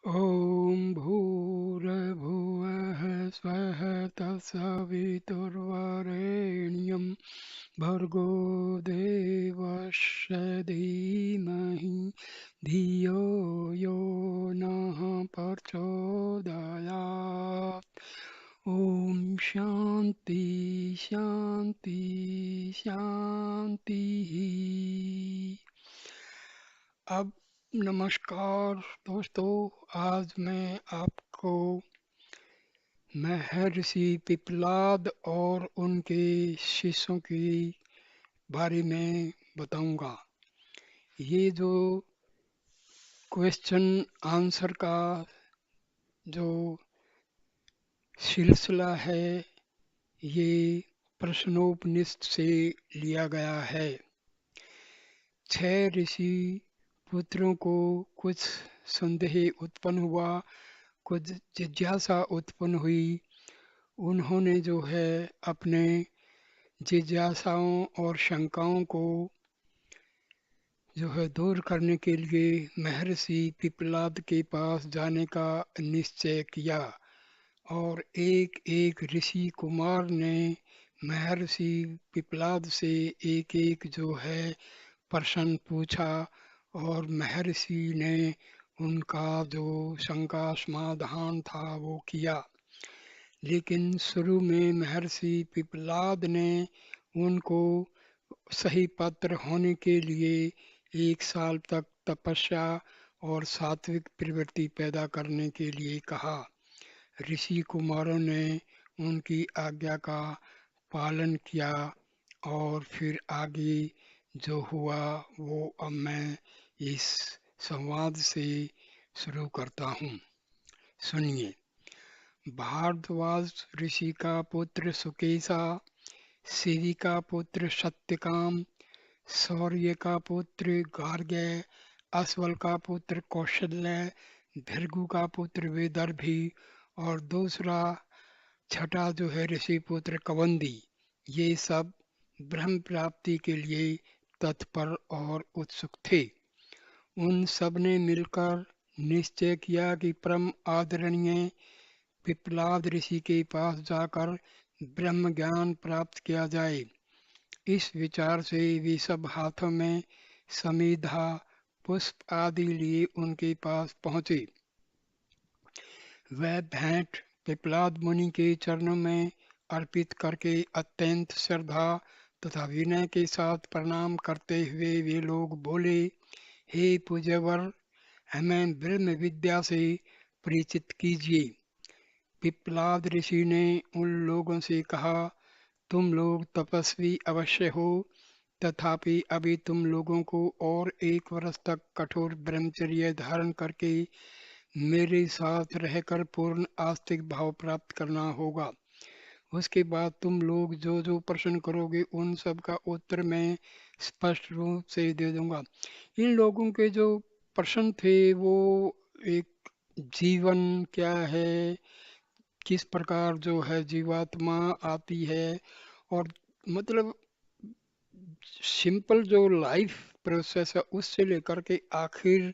ॐ भूर्भुवः स्वः तत्सवितुर्वरेण्यं भर्गो देवस्य धीमहि धियो यो नः प्रचोदयात्। ॐ शान्ति शान्ति शान्तिः। अब नमस्कार दोस्तों, आज मैं आपको महर्षि पिपलाद और उनके शिष्यों के बारे में बताऊंगा। ये जो क्वेश्चन आंसर का जो सिलसिला है, ये प्रश्नोपनिषद से लिया गया है। 6 ऋषि पुत्रों को कुछ संदेह उत्पन्न हुआ, कुछ जिज्ञासा उत्पन्न हुई। उन्होंने जो है अपने जिज्ञासाओं और शंकाओं को जो है दूर करने के लिए महर्षि पिपलाद के पास जाने का निश्चय किया। और एक एक ऋषि कुमार ने महर्षि पिपलाद से एक एक जो है प्रश्न पूछा, और महर्षि ने उनका जो शंका समाधान था वो किया। लेकिन शुरू में महर्षि पिपलाद ने उनको सही पात्र होने के लिए 1 साल तक तपस्या और सात्विक प्रवृत्ति पैदा करने के लिए कहा। ऋषि कुमारों ने उनकी आज्ञा का पालन किया, और फिर आगे जो हुआ वो अब मैं इस संवाद से शुरू करता हूँ। सुनिए। भारद्वाज ऋषि का पुत्र सुकेशा, शिवी का पुत्र सत्यकाम, शौर्य का पुत्र गार्ग्य, अश्वल का पुत्र कौशल्य, भृगु का पुत्र वेदर्भी, और दूसरा छठा जो है ऋषि पुत्र कवंदी। ये सब ब्रह्म प्राप्ति के लिए तत्पर और उत्सुक थे। उन सब ने मिलकर निश्चय किया कि परम आदरणीय पिपलाद ऋषि के पास जाकर ब्रह्म ज्ञान प्राप्त किया जाए। इस विचार से वे सब हाथों में समीधा पुष्प आदि लिए उनके पास पहुँचे। वह भेंट पिपलाद मुनि के चरणों में अर्पित करके अत्यंत श्रद्धा तथा विनय के साथ प्रणाम करते हुए वे लोग बोले, हे पूज्यवर, हमें ब्रह्म विद्या से परिचित कीजिए। पिपलाद ऋषि ने उन लोगों से कहा, तुम लोग तपस्वी अवश्य हो, तथापि अभी तुम लोगों को और 1 वर्ष तक कठोर ब्रह्मचर्य धारण करके मेरे साथ रहकर पूर्ण आस्तिक भाव प्राप्त करना होगा। उसके बाद तुम लोग जो जो प्रश्न करोगे उन सब का उत्तर मैं स्पष्ट रूप से दे दूंगा। इन लोगों के जो प्रश्न थे वो एक जीवन क्या है, किस प्रकार जो है जीवात्मा आती है, और मतलब सिंपल जो लाइफ प्रोसेस है उससे लेकर के आखिर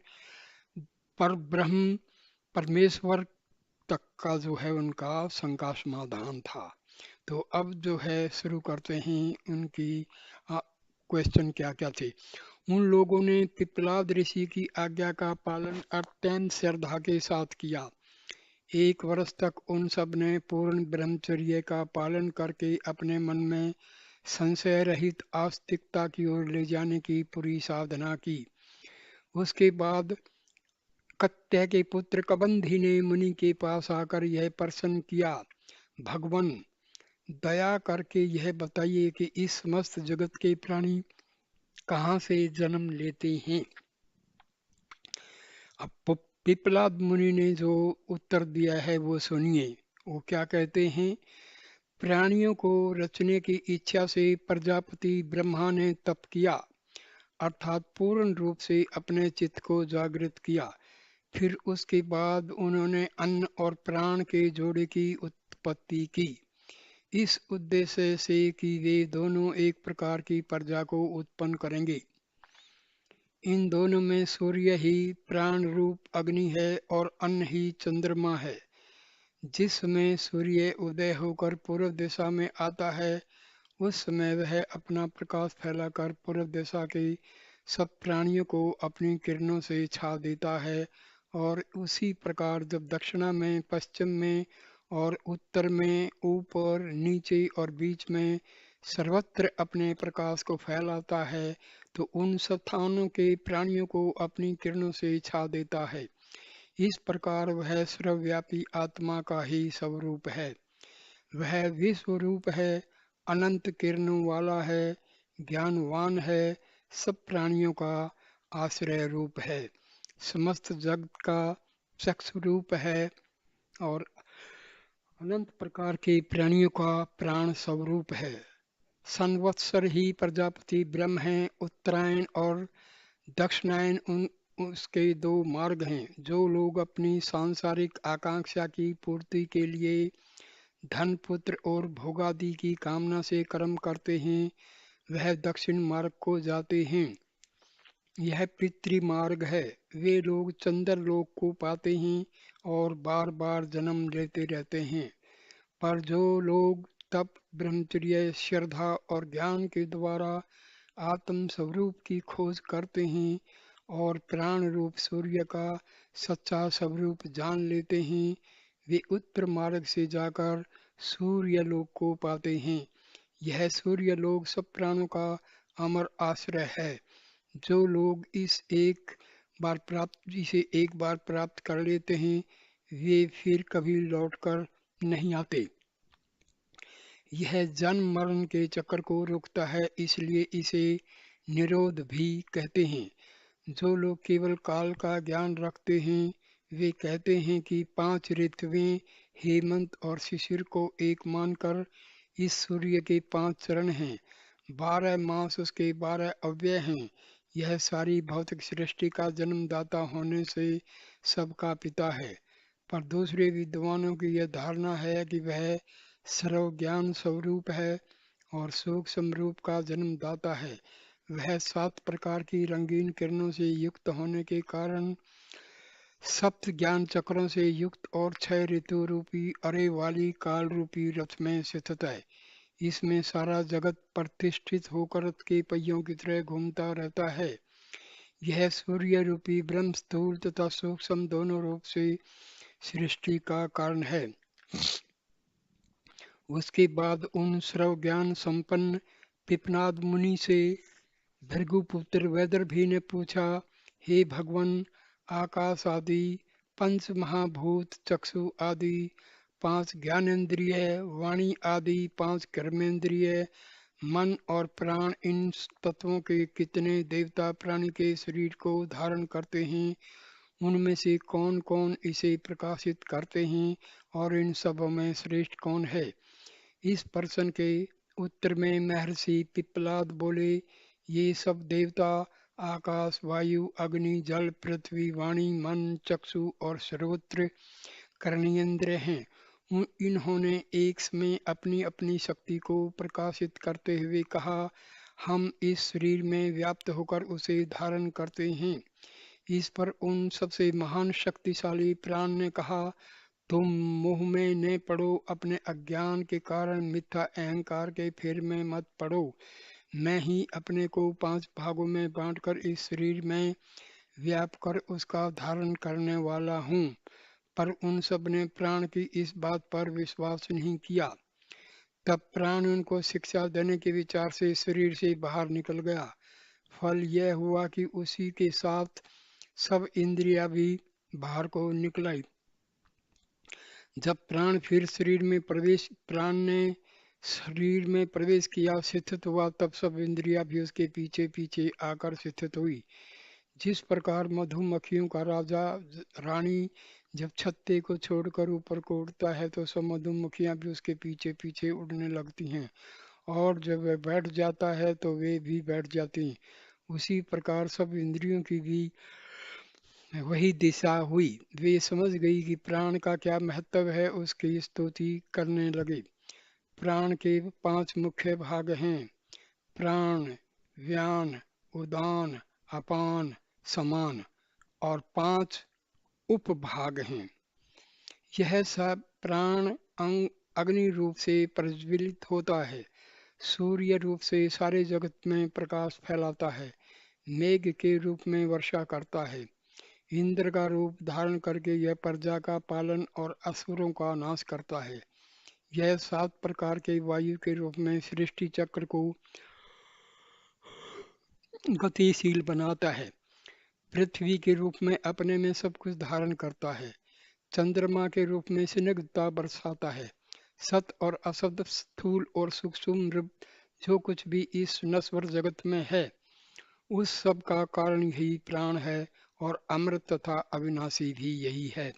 पर ब्रह्म परमेश्वर तक का जो है उनका शंका समाधान था। तो अब जो है शुरू करते हैं उनकी क्वेश्चन क्या क्या थे। उन लोगों ने पिपलाद ऋषि की आज्ञा का पालन अत्यंत श्रद्धा के साथ किया। 1 वर्ष तक उन सब ने पूर्ण ब्रह्मचर्य का पालन करके अपने मन में संशय रहित आस्तिकता की ओर ले जाने की पूरी साधना की। उसके बाद कत्य के पुत्र कबंधी ने मुनि के पास आकर यह प्रश्न किया, भगवान, दया करके यह बताइए कि इस समस्त जगत के प्राणी कहाँ से जन्म लेते हैं। अब पिपलाद मुनि ने जो उत्तर दिया है वो सुनिए। वो क्या कहते हैं, प्राणियों को रचने की इच्छा से प्रजापति ब्रह्मा ने तप किया, अर्थात पूर्ण रूप से अपने चित्त को जागृत किया। फिर उसके बाद उन्होंने अन्न और प्राण के जोड़े की उत्पत्ति की, इस उद्देश्य से कि वे दोनों एक प्रकार की प्रजा को उत्पन्न करेंगे। इन दोनों में सूर्य ही प्राण रूप अग्नि है और अन्न ही चंद्रमा है। जिस समय सूर्य उदय होकर पूर्व दिशा में आता है, उस समय वह अपना प्रकाश फैलाकर पूर्व दिशा के सब प्राणियों को अपनी किरणों से छा देता है, और उसी प्रकार जब दक्षिणा में, पश्चिम में और उत्तर में, ऊपर, नीचे और बीच में सर्वत्र अपने प्रकाश को फैलाता है, तो उन सब स्थानों के प्राणियों को अपनी किरणों से छा देता है। इस प्रकार वह सर्वव्यापी आत्मा का ही स्वरूप है। वह विश्व रूप है, अनंत किरणों वाला है, ज्ञानवान है, सब प्राणियों का आश्रय रूप है, समस्त जगत का चक्षु रूप है और अनंत प्रकार के प्राणियों का प्राण स्वरूप है। संवत्सर ही प्रजापति ब्रह्म हैं, उत्तरायण और दक्षिणायन उसके दो मार्ग हैं। जो लोग अपनी सांसारिक आकांक्षा की पूर्ति के लिए धन, पुत्र और भोगादि की कामना से कर्म करते हैं, वह दक्षिण मार्ग को जाते हैं। यह पितृ मार्ग है। वे लोग चंद्र लोक को पाते हैं और बार बार जन्म लेते रहते हैं। पर जो लोग तप, ब्रह्मचर्य, श्रद्धा और ज्ञान के द्वारा आत्म स्वरूप की खोज करते हैं और प्राण रूप सूर्य का सच्चा स्वरूप जान लेते हैं, वे उत्तर मार्ग से जाकर सूर्य लोक को पाते हैं। यह सूर्य लोक सब प्राणों का अमर आश्रय है। जो लोग इसे एक बार प्राप्त कर लेते हैं, वे फिर कभी लौटकर नहीं आते। यह जन्म मरण के चक्र को रोकता है, इसलिए इसे निरोध भी कहते हैं। जो लोग केवल काल का ज्ञान रखते हैं, वे कहते हैं कि 5 ऋतुएं, हेमंत और शिशिर को एक मानकर इस सूर्य के 5 चरण हैं। 12 मास उसके 12 अव्यय हैं। यह सारी भौतिक सृष्टि का जन्मदाता होने से सबका पिता है। पर दूसरे विद्वानों की यह धारणा है कि वह सर्व ज्ञान स्वरूप है और सूक्ष्म रूप का जन्मदाता है। वह 7 प्रकार की रंगीन किरणों से युक्त होने के कारण सप्त ज्ञान चक्रों से युक्त और 6 ऋतु रूपी अरे वाली काल रूपी रथ में स्थित है। इसमें सारा जगत प्रतिष्ठित होकर रथ के पहियों की तरह घूमता रहता है। यह सूर्य रूपी ब्रह्म स्थूल तथा सूक्ष्म दोनों रूप से सृष्टि का कारण है। उसके बाद उन सर्व ज्ञान संपन्न पिपनाद मुनि से भृगुपुत्र वैदर्भी ने पूछा, हे भगवान, आकाश आदि पंच महाभूत, चक्षु आदि 5 ज्ञानेन्द्रिय, वाणी आदि 5 कर्मेंद्रिय, मन और प्राण, इन तत्वों के कितने देवता प्राणी के शरीर को धारण करते हैं? उनमें से कौन कौन इसे प्रकाशित करते हैं और इन सब में श्रेष्ठ कौन है? इस प्रश्न के उत्तर में महर्षि पिप्पलाद बोले, ये सब देवता आकाश, वायु, अग्नि, जल, पृथ्वी, वाणी, मन, चक्षु और सर्वत्र कर्णेंद्र हैं। इन्होंने एक समय अपनी अपनी शक्ति को प्रकाशित करते हुए कहा, हम इस शरीर में व्याप्त होकर उसे धारण करते हैं। इस पर उन सबसे महान शक्तिशाली प्राण ने कहा, तुम मोह में न पड़ो, अपने अज्ञान के कारण मिथ्या अहंकार के फेर में मत पड़ो। मैं ही अपने को 5 भागों में बांटकर इस शरीर में व्याप कर उसका धारण करने वाला हूँ। पर उन सब ने प्राण की इस बात पर विश्वास नहीं किया। तब प्राण उनको शिक्षा देने के विचार से शरीर से बाहर निकल गया। फल यह हुआ कि उसी के साथ सब इंद्रियां भी बाहर को निकल आई। जब प्राण ने शरीर में प्रवेश किया, स्थित हुआ, तब सब इंद्रियां भी उसके पीछे पीछे आकर स्थित हुई। जिस प्रकार मधुमक्खियों का राजा रानी जब छत्ते को छोड़कर ऊपर को उड़ता है, तो सब मधुमक्खियां भी उसके पीछे पीछे उड़ने लगती हैं, और जब वह बैठ जाता है तो वे भी बैठ जाती हैं। उसी प्रकार सब इंद्रियों की भी वही दिशा हुई। वे समझ गई कि प्राण का क्या महत्व है, उसकी स्तुति करने लगे। प्राण के 5 मुख्य भाग हैं, प्राण, व्यान, उदान, अपान, समान और 5 उपभाग हैं। यह सब प्राण अंग अग्नि रूप से प्रज्वलित होता है, सूर्य रूप से सारे जगत में प्रकाश फैलाता है, मेघ के रूप में वर्षा करता है, इंद्र का रूप धारण करके यह प्रजा का पालन और असुरों का नाश करता है। यह 7 प्रकार के वायु के रूप में सृष्टि चक्र को गतिशील बनाता है, पृथ्वी के रूप में अपने में सब कुछ धारण करता है, चंद्रमा के रूप में स्निग्धता बरसाता है, सत और असत, स्थूल और सूक्ष्म रूप जो कुछ भी इस नश्वर जगत में है, उस सब का कारण यही प्राण है और अमृत तथा अविनाशी भी यही है।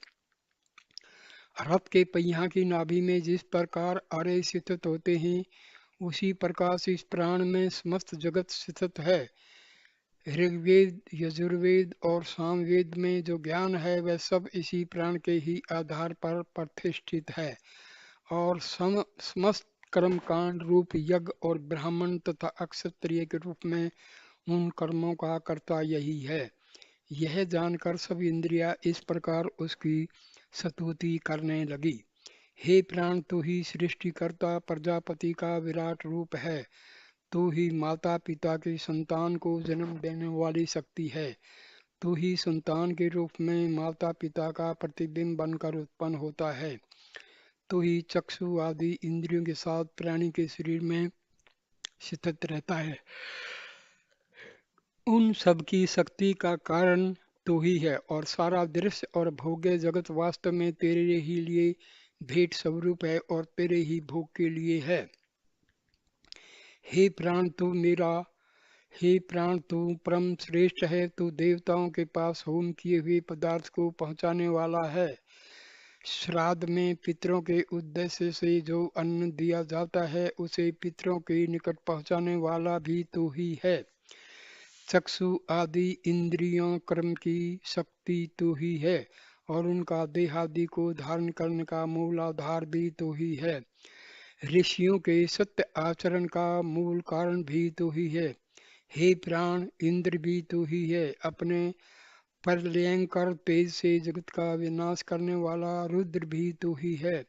रथ के पहिया की नाभि में जिस प्रकार आरे स्थित होते हैं, उसी प्रकार से इस प्राण में समस्त जगत स्थित है। ऋग्वेद, यजुर्वेद और सामवेद में जो ज्ञान है वह सब इसी प्राण के ही आधार पर प्रतिष्ठित है और समस्त कर्म कांड रूप यज्ञ और ब्राह्मण तथा अक्षत्रिय के रूप में उन कर्मों का कर्ता यही है। यह जानकर सब इंद्रियां इस प्रकार उसकी स्तुति करने लगी। हे प्राण, तू ही सृष्टिकर्ता प्रजापति का विराट रूप है, तू ही माता पिता की संतान को जन्म देने वाली शक्ति है, तू ही संतान के रूप में माता पिता का प्रतिबिंब बनकर उत्पन्न होता है, तू ही चक्षु आदि इंद्रियों के साथ प्राणी के शरीर में स्थित रहता है। उन सब की शक्ति का कारण तू ही है और सारा दृश्य और भोग्य जगत वास्तव में तेरे ही लिए भेंट स्वरूप है और तेरे ही भोग के लिए है। हे प्राण तू मेरा हे प्राण, तू परम श्रेष्ठ है, तू देवताओं के पास होम किए हुए पदार्थ को पहुंचाने वाला है। श्राद्ध में पितरों के उद्देश्य से जो अन्न दिया जाता है उसे पितरों के निकट पहुंचाने वाला भी तू ही है। चक्षु आदि इंद्रियों कर्म की शक्ति तू ही है और उनका देहादि को धारण करने का मूल आधार भी तू ही है। ऋषियों के सत्य आचरण का मूल कारण भी तू ही है। हे प्राण, इंद्र भी तू ही है। अपने प्रलयंकर तेज से जगत का विनाश करने वाला रुद्र भी तू ही है।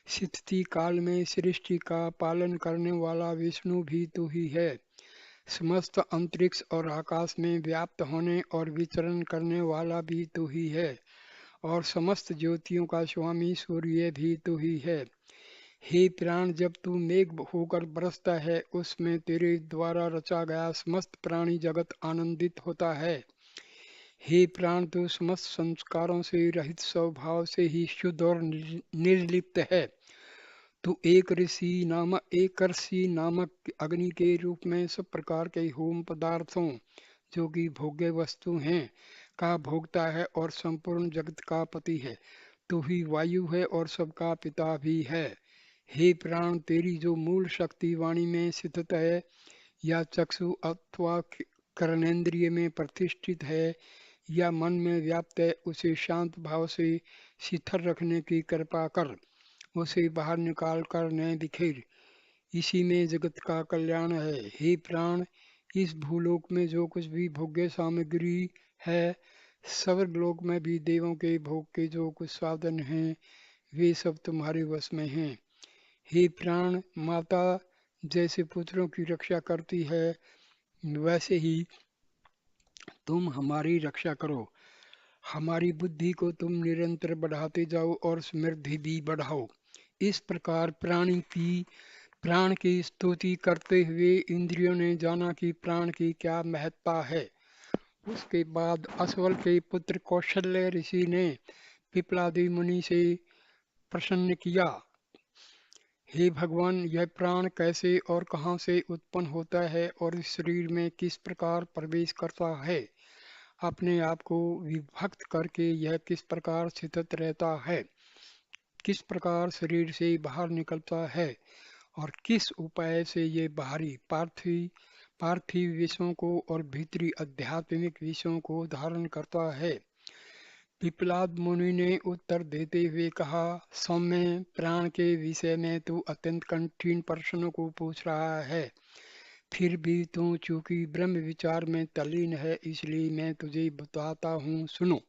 स्थिति काल में सृष्टि का पालन करने वाला विष्णु भी तू ही है। समस्त अंतरिक्ष और आकाश में व्याप्त होने और विचरण करने वाला भी तू ही है और समस्त ज्योतियों का स्वामी सूर्य भी तू ही है। हे प्राण, जब तू मेघ होकर बरसता है उसमें तेरे द्वारा रचा गया समस्त प्राणी जगत आनंदित होता है। हे प्राण, तू समस्त संस्कारों से रहित स्वभाव से ही शुद्ध और निर्लिप्त है। तू एक ऋषि नामक अग्नि के रूप में सब प्रकार के होम पदार्थों जो कि भोग्य वस्तु हैं का भोगता है और संपूर्ण जगत का पति है। तू ही वायु है और सबका पिता भी है। हे प्राण, तेरी जो मूल शक्ति वाणी में स्थित है या चक्षु अथवा कर्णेंद्रिय में प्रतिष्ठित है या मन में व्याप्त है, उसे शांत भाव से शिथिल रखने की कृपा कर, उसे बाहर निकाल कर न बिखेर। इसी में जगत का कल्याण है। हे प्राण, इस भूलोक में जो कुछ भी भोग्य सामग्री है, स्वर्गलोक में भी देवों के भोग के जो कुछ साधन हैं, वे सब तुम्हारे वश में हैं। हे प्राण, माता जैसे पुत्रों की रक्षा करती है, वैसे ही तुम हमारी रक्षा करो। हमारी बुद्धि को तुम निरंतर बढ़ाते जाओ और समृद्धि भी बढ़ाओ। इस प्रकार प्राण की स्तुति करते हुए इंद्रियों ने जाना कि प्राण की क्या महत्ता है। उसके बाद असवल के पुत्र कौशल्य ऋषि ने पिपलादी मुनि से प्रश्न किया, हे भगवान, यह प्राण कैसे और कहाँ से उत्पन्न होता है और इस शरीर में किस प्रकार प्रवेश करता है? अपने आप को विभक्त करके यह किस प्रकार स्थित रहता है? किस प्रकार शरीर से बाहर निकलता है और किस उपाय से ये बाहरी पार्थिव विषयों को और भीतरी आध्यात्मिक विषयों को धारण करता है? पिपलाद मुनि ने उत्तर देते हुए कहा, सौम्य, प्राण के विषय में तू अत्यंत कठिन प्रश्नों को पूछ रहा है। फिर भी तू चूंकि ब्रह्म विचार में तल्लीन है, इसलिए मैं तुझे बताता हूँ, सुनो।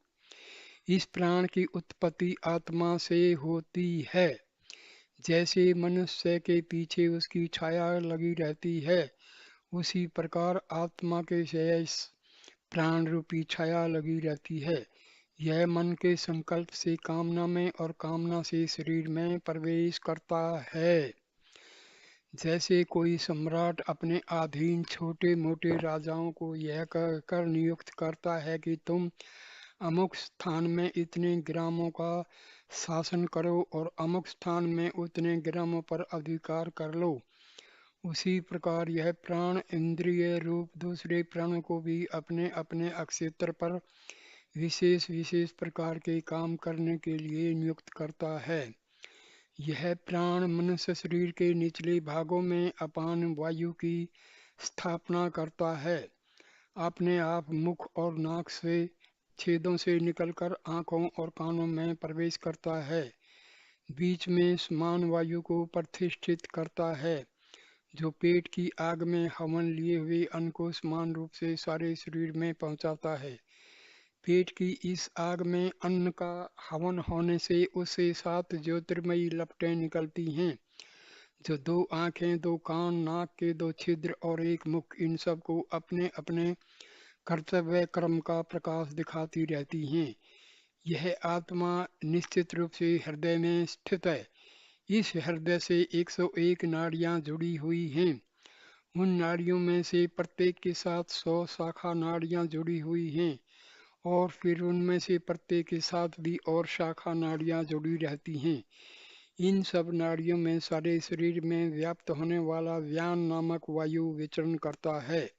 इस प्राण की उत्पत्ति आत्मा से होती है। जैसे मनुष्य के पीछे उसकी छाया लगी रहती है, उसी प्रकार आत्मा के शेष प्राण रूपी छाया लगी रहती है। यह मन के संकल्प से कामना में और कामना से शरीर में प्रवेश करता है। जैसे कोई सम्राट अपने अधीन छोटे मोटे राजाओं को यह कहकर नियुक्त करता है कि तुम अमुक स्थान में इतने ग्रामों का शासन करो और अमुक स्थान में उतने ग्रामों पर अधिकार कर लो, उसी प्रकार यह प्राण इंद्रिय रूप दूसरे प्राणों को भी अपने अपने अक्षेत्र पर विशेष विशेष प्रकार के काम करने के लिए नियुक्त करता है। यह प्राण मनुष्य शरीर के निचले भागों में अपान वायु की स्थापना करता है। अपने आप मुख और नाक से छेदों से निकलकर आँखों और कानों में प्रवेश करता है। बीच में समान वायु को प्रतिष्ठित करता है, जो पेट की आग में हवन लिए हुए अन्न को समान रूप से सारे शरीर में पहुंचाता है। पेट की इस आग में अन्न का हवन होने से उससे 7 ज्योतिर्मयी लपटें निकलती हैं, जो 2 आंखें, 2 कान, नाक के 2 छिद्र और एक मुख, इन सब को अपने अपने कर्तव्य कर्म का प्रकाश दिखाती रहती हैं। यह आत्मा निश्चित रूप से हृदय में स्थित है। इस हृदय से 101 नाड़ियां जुड़ी हुई हैं। उन नाड़ियों में से प्रत्येक के साथ 100 शाखा नाड़ियां जुड़ी हुई हैं, और फिर उनमें से प्रत्येक के साथ भी और शाखा नाड़ियां जुड़ी रहती हैं। इन सब नाड़ियों में सारे शरीर में व्याप्त होने वाला व्यान नामक वायु विचरण करता है।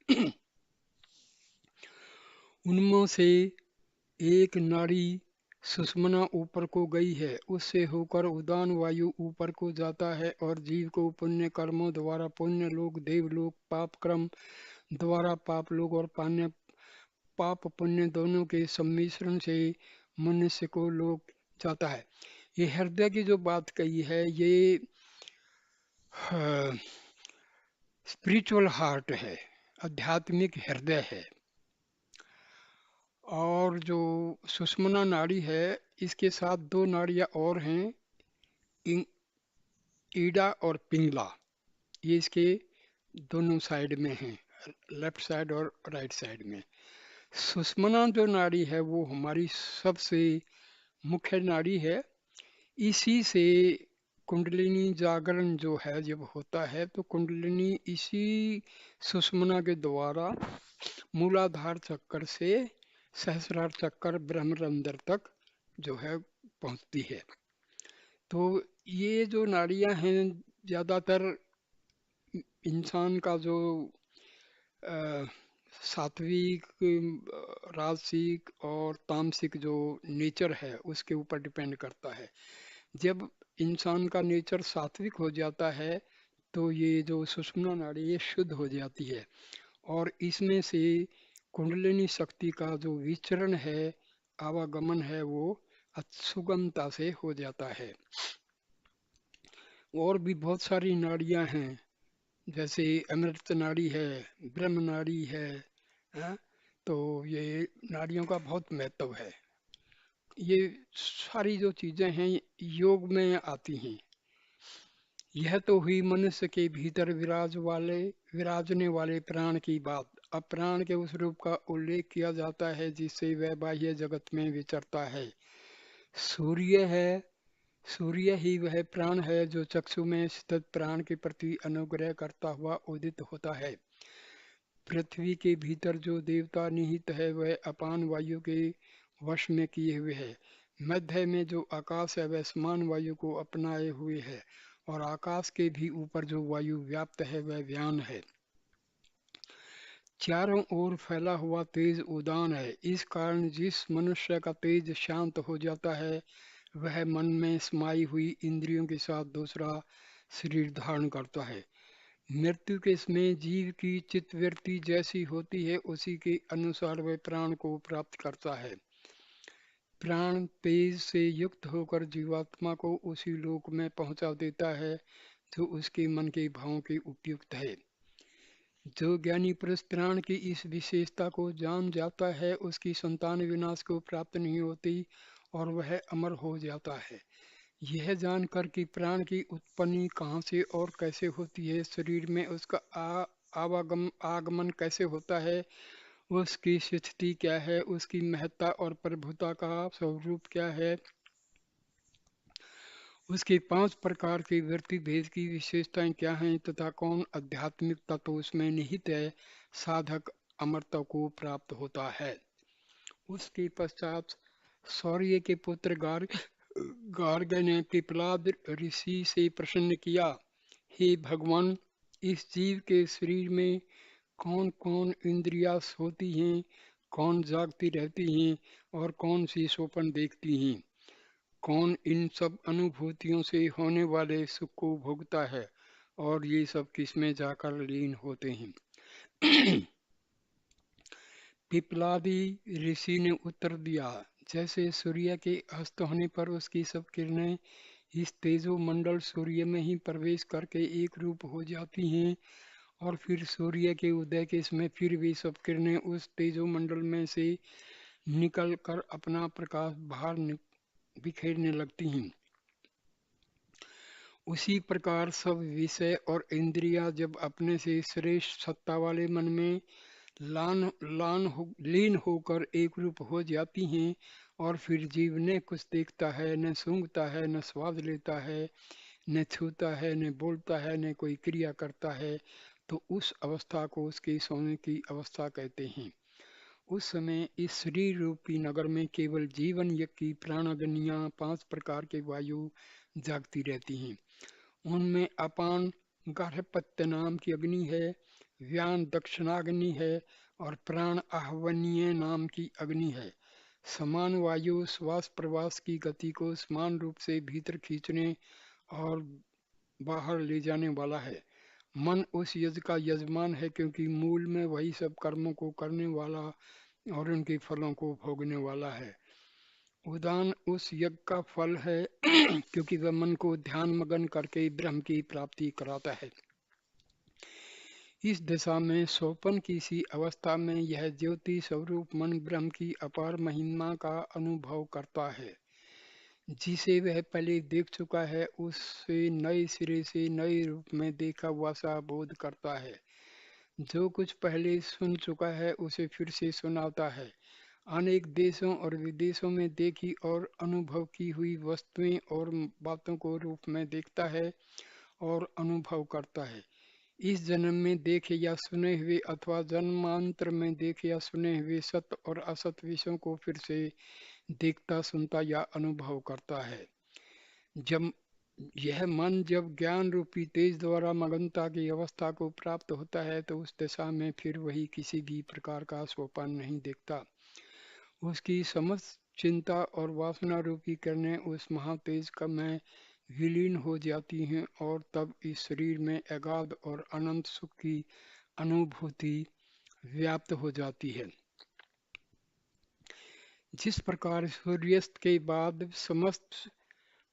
उनमें से एक नाड़ी सुषुम्ना ऊपर को गई है, उससे होकर उदान वायु ऊपर को जाता है और जीव को पुण्य कर्मों द्वारा पुण्य लोक, देवलोक, पाप कर्म द्वारा पाप लोक और पाप पुण्य दोनों के सम्मिश्रण से मनुष्य को लोक जाता है। ये हृदय की जो बात कही है, ये स्पिरिचुअल हार्ट है, आध्यात्मिक हृदय है। और जो सुषुम्ना नाड़ी है, इसके साथ 2 नाड़ियाँ और हैं, ईडा और पिंगला। ये इसके दोनों साइड में हैं, लेफ्ट साइड और राइट साइड में। सुषुम्ना जो नाड़ी है वो हमारी सबसे मुख्य नाड़ी है। इसी से कुंडलिनी जागरण जो है जब होता है, तो कुंडलिनी इसी सुषुम्ना के द्वारा मूलाधार चक्कर से सहस्रार चक्कर ब्रह्मरंध्र तक जो है पहुंचती है। तो ये जो नाड़ियां हैं, ज़्यादातर इंसान का जो सात्विक, राजसिक और तामसिक जो नेचर है उसके ऊपर डिपेंड करता है। जब इंसान का नेचर सात्विक हो जाता है, तो ये जो सुषुम्ना नाड़ी ये शुद्ध हो जाती है, और इसमें से कुंडलिनी शक्ति का जो विचरण है, आवागमन है, वो सुगमता से हो जाता है। और भी बहुत सारी नाड़ियां हैं, जैसे अमृत नाड़ी है, ब्रह्म नाड़ी है, हाँ? तो ये नाड़ियों का बहुत महत्व है। ये सारी जो चीजें हैं योग में आती हैं। यह तो हुई मनुष्य के भीतर विराजने वाले प्राण की बात। अब प्राण के उस रूप का उल्लेख किया जाता है जिससे वह बाह्य जगत में विचरता है। सूर्य है, सूर्य ही वह प्राण है जो चक्षु में स्थित प्राण के प्रति अनुग्रह करता हुआ उदित होता है। पृथ्वी के भीतर जो देवता निहित है वह अपान वायु के वश में किए हुए है। मध्य में जो आकाश है वह समान वायु को अपनाए हुए है, और आकाश के भी ऊपर जो वायु व्याप्त है वह व्यान है। चारों ओर फैला हुआ तेज उदान है। इस कारण जिस मनुष्य का तेज शांत हो जाता है, वह मन में समाई हुई इंद्रियों के साथ दूसरा शरीर धारण करता है। मृत्यु के समय जीव की चित्तवृत्ति जैसी होती है, उसी के अनुसार वह प्राण को प्राप्त करता है। प्राण तेज से युक्त होकर जीवात्मा को उसी लोक में पहुंचा देता है जो उसके मन के भावों के उपयुक्त है। जो ज्ञानी पुरुष प्राण की इस विशेषता को जान जाता है उसकी संतान विनाश को प्राप्त नहीं होती और वह अमर हो जाता है। यह जानकर कि प्राण की उत्पत्ति कहाँ से और कैसे होती है, शरीर में उसका आगमन कैसे होता है, उसकी स्थिति क्या है, उसकी महत्ता और प्रभुता का स्वरूप क्या है, उसके 5 प्रकार के वृत्ति भेद की विशेषताएं क्या हैं तथा कौन आध्यात्मिक तत्व उसमें निहित है, साधक अमरता को प्राप्त होता है। उसके पश्चात सौर्य के पुत्र गार्ग ने पिपलाद ऋषि से प्रश्न किया, हे भगवान, इस जीव के शरीर में कौन कौन इंद्रियां होती हैं, कौन जागती रहती हैं और कौन सी स्वप्न देखती हैं, कौन इन सब अनुभूतियों से होने वाले सुख को भोगता है और ये सब किसमें जाकर लीन होते हैं। पिपलादी ऋषि ने उत्तर दिया, जैसे सूर्य के अस्त होने पर उसकी सब किरणें इस तेजो मंडल सूर्य में ही प्रवेश करके एक रूप हो जाती हैं और फिर सूर्य के उदय के समय फिर भी सब किरणें उस तेजो मंडल में से निकल कर अपना प्रकाश बाहर बिखेरने लगती हैं। उसी प्रकार सब विषय और इंद्रियां जब अपने से श्रेष्ठ सत्ता वाले मन में लीन होकर एक रूप हो जाती हैं और फिर जीव न कुछ देखता है, न सूंघता है, न स्वाद लेता है, न छूता है, न बोलता है, न कोई क्रिया करता है, तो उस अवस्था को उसके सोने की अवस्था कहते हैं। उस समय इस शरीर रूपी नगर में केवल जीवन यज्ञ की प्राणाग्नियां 5 प्रकार के वायु जागती रहती हैं। उनमें अपान गार्हपत्य नाम की अग्नि है, व्यान दक्षिणाग्नि है और प्राण आहवनीय नाम की अग्नि है। समान वायु श्वास प्रवास की गति को समान रूप से भीतर खींचने और बाहर ले जाने वाला है। मन उस यज्ञ का यजमान है क्योंकि मूल में वही सब कर्मों को करने वाला और उनके फलों को भोगने वाला है। उदान उस यज्ञ का फल है क्योंकि वह मन को ध्यान मगन करके ब्रह्म की प्राप्ति कराता है। इस दशा में सोपन की सी अवस्था में यह ज्योति स्वरूप मन ब्रह्म की अपार महिमा का अनुभव करता है। जिसे वह पहले देख चुका है उससे नए सिरे से नए रूप में देखा हुआ सा बोध करता है। जो कुछ पहले सुन चुका है उसे फिर से सुनाता है। अनेक देशों और विदेशों में देखी और अनुभव की हुई वस्तुएं और बातों को रूप में देखता है और अनुभव करता है। इस जन्म में देखे या सुने हुए अथवा जन्मांतर में देखे या सुने हुए सत्य और असत विषयों को फिर से देखता, सुनता या अनुभव करता है। जब यह मन जब ज्ञान रूपी तेज द्वारा मगनता की अवस्था को प्राप्त होता है तो उस दशा में फिर वही किसी भी प्रकार का सोपान नहीं देखता। उसकी समस्त चिंता और वासना रूपी किरणें उस महातेज का में विलीन हो जाती हैं और तब इस शरीर में अगाध और अनंत सुख की अनुभूति व्याप्त हो जाती है। जिस प्रकार सूर्यास्त के बाद समस्त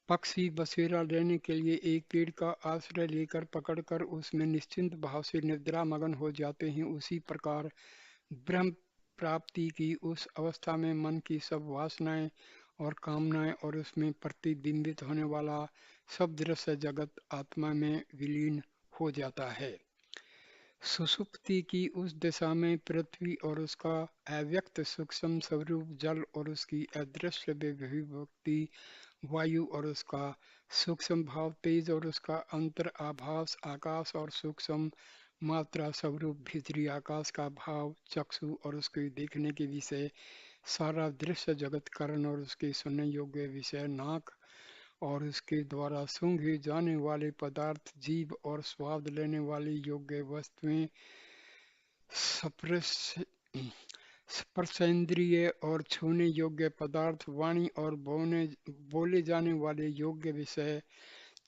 पक्षी बसेरा लेने के लिए एक पेड़ का आश्रय लेकर पकड़कर उसमें निश्चिंत भाव से निद्रा मगन हो जाते हैं, उसी प्रकार ब्रह्म प्राप्ति की उस अवस्था में मन की सब वासनाएं और कामनाएं और उसमें प्रतिबिंबित होने वाला सब दृश्य जगत आत्मा में विलीन हो जाता है। सुषुप्ति की उस दिशा में पृथ्वी और उसका अव्यक्त सूक्ष्म स्वरूप जल और उसकी अदृश्य विभक्ति वायु और उसका सूक्ष्म भाव तेज और उसका अंतर आभास आकाश और सूक्ष्म मात्रा स्वरूप भीतरी आकाश का भाव चक्षु और उसके देखने के विषय सारा दृश्य जगत करण और उसके सुनने योग्य विषय नाक और उसके द्वारा सूंघे जाने वाले पदार्थ जीव और स्वाद लेने वाली योग्य वस्तुएं स्पर्शेंद्रिय और छूने योग्य पदार्थ वाणी और बोले जाने वाले योग्य विषय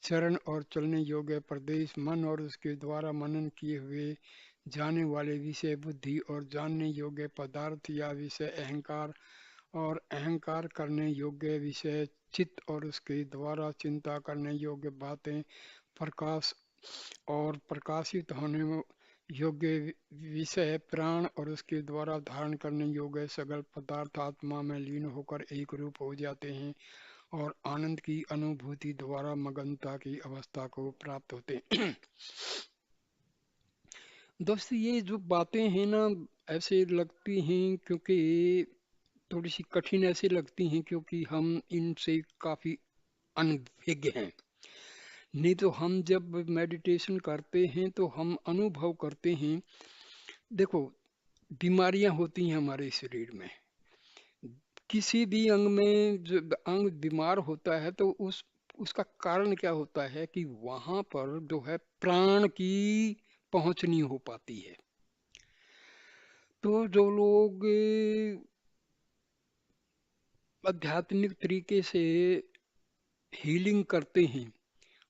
चरण और चलने योग्य प्रदेश मन और उसके द्वारा मनन किए हुए जाने वाले विषय बुद्धि और जानने योग्य पदार्थ या विषय अहंकार और अहंकार करने योग्य विषय चित्त और उसके द्वारा चिंता करने योग्य बातें प्रकाश और प्रकाशित होने योग्य विषय प्राण और उसके द्वारा धारण करने योग्य सगल पदार्थ आत्मा में लीन होकर एक रूप हो जाते हैं और आनंद की अनुभूति द्वारा मगनता की अवस्था को प्राप्त होते हैं। दोस्तों ये जो बातें हैं ना, ऐसे लगती हैं क्योंकि थोड़ी सी कठिन ऐसे लगती हैं क्योंकि हम इनसे काफी अनभिज्ञ हैं। नहीं तो हम जब मेडिटेशन करते हैं तो हम अनुभव करते हैं। देखो, बीमारियां होती हैं हमारे शरीर में। किसी भी अंग में जब अंग बीमार होता है तो उसका कारण क्या होता है कि वहां पर जो है प्राण की पहुंच नहीं हो पाती है। तो जो लोग आध्यात्मिक तरीके से हीलिंग करते हैं,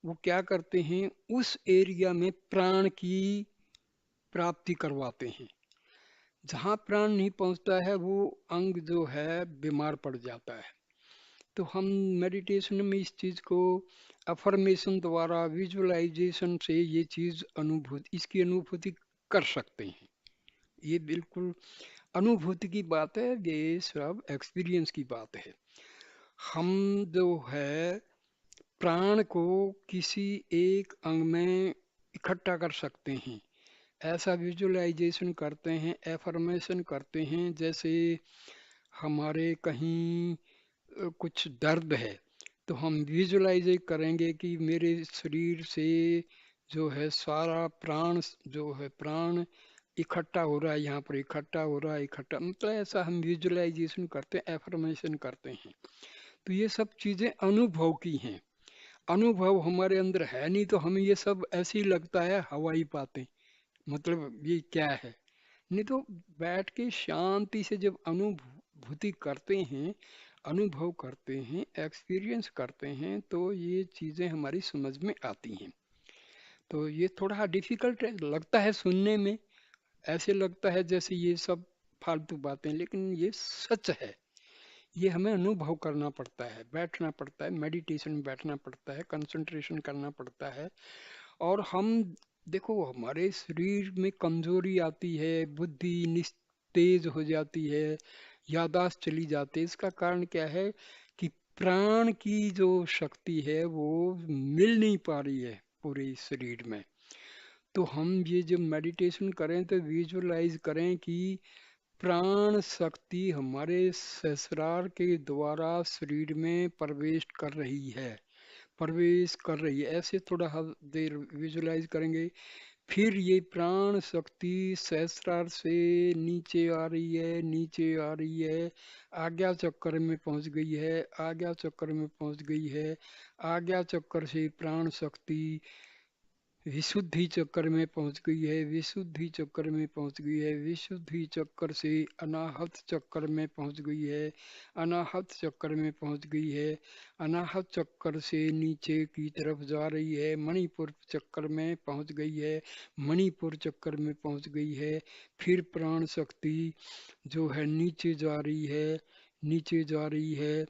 वो क्या करते हैं, उस एरिया में प्राण की प्राप्ति करवाते हैं। जहाँ प्राण नहीं पहुँचता है वो अंग जो है बीमार पड़ जाता है। तो हम मेडिटेशन में इस चीज़ को अफर्मेशन द्वारा विजुअलाइजेशन से ये चीज़ अनुभूति इसकी अनुभूति कर सकते हैं। ये बिल्कुल अनुभूति की बात है, ये सब एक्सपीरियंस की बात है। हम जो है प्राण को किसी एक अंग में इकट्ठा कर सकते हैं, ऐसा विजुअलाइजेशन करते हैं, एफर्मेशन करते हैं। जैसे हमारे कहीं कुछ दर्द है तो हम विजुअलाइज करेंगे कि मेरे शरीर से जो है सारा प्राण जो है प्राण इकट्ठा हो रहा है, यहाँ पर इकट्ठा हो रहा है, इकट्ठा मतलब ऐसा हम विजुअलाइजेशन करते हैं, एफर्मेशन करते हैं। तो ये सब चीज़ें अनुभव की हैं। अनुभव हमारे अंदर है नहीं तो हमें ये सब ऐसे ही लगता है हवाई बातें, मतलब ये क्या है। नहीं तो बैठ के शांति से जब अनुभूति करते हैं, अनुभव करते हैं, एक्सपीरियंस करते हैं तो ये चीज़ें हमारी समझ में आती हैं। तो ये थोड़ा डिफिकल्ट लगता है सुनने में, ऐसे लगता है जैसे ये सब फालतू बातें, लेकिन ये सच है। ये हमें अनुभव करना पड़ता है, बैठना पड़ता है, मेडिटेशन में बैठना पड़ता है, कंसंट्रेशन करना पड़ता है। और हम देखो हमारे शरीर में कमजोरी आती है, बुद्धि निस्तेज हो जाती है, याददाश्त चली जाती है। इसका कारण क्या है कि प्राण की जो शक्ति है वो मिल नहीं पा रही है पूरे शरीर में। तो हम ये जब मेडिटेशन करें तो विजुअलाइज करें कि प्राण शक्ति हमारे सहस्रार के द्वारा शरीर में प्रवेश कर रही है, प्रवेश कर रही है। ऐसे थोड़ा देर विजुलाइज करेंगे, फिर ये प्राण शक्ति सहस्रार से नीचे आ रही है, नीचे आ रही है, आज्ञा चक्र में पहुंच गई है, आज्ञा चक्र में पहुंच गई है, आज्ञा चक्र से प्राण शक्ति विशुद्धि चक्र में पहुंच गई है, विशुद्धि चक्र में पहुंच गई है, विशुद्धि चक्र से अनाहत चक्र में पहुंच गई है, अनाहत चक्र में पहुंच गई है, अनाहत चक्र से नीचे की तरफ जा रही है, मणिपुर चक्र में पहुंच गई है, मणिपुर चक्र में पहुंच गई है। फिर प्राण शक्ति जो है नीचे जा रही है, नीचे जा रही है,